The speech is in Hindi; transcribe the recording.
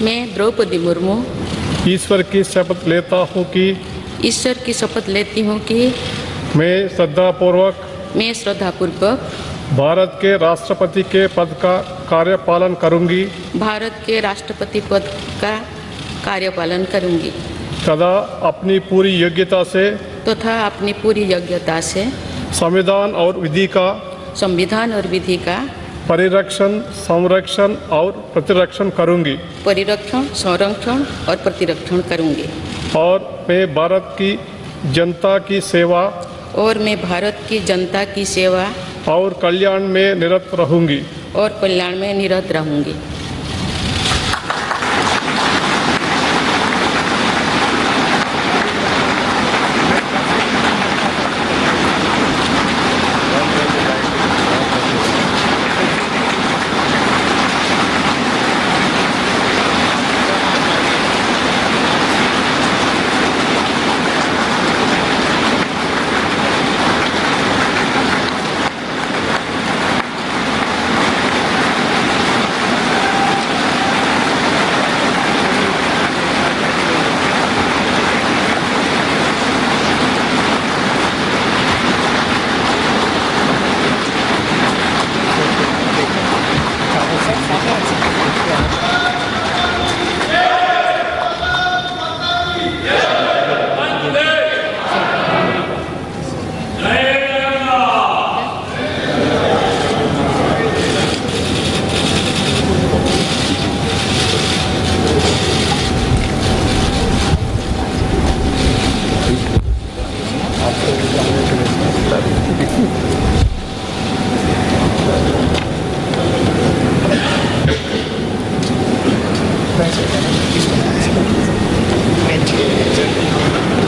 मैं द्रौपदी मुर्मू ईश्वर की शपथ लेता हूँ कि ईश्वर की शपथ लेती हूँ कि मैं श्रद्धापूर्वक भारत के राष्ट्रपति के पद का कार्यपालन करूँगी भारत के राष्ट्रपति पद का कार्यपालन करूँगी तथा अपनी पूरी योग्यता से संविधान और विधि का परिरक्षण, संरक्षण और प्रतिरक्षण करूँगी और मैं भारत की जनता की सेवा और कल्याण में निरत रहूँगी। Thank you.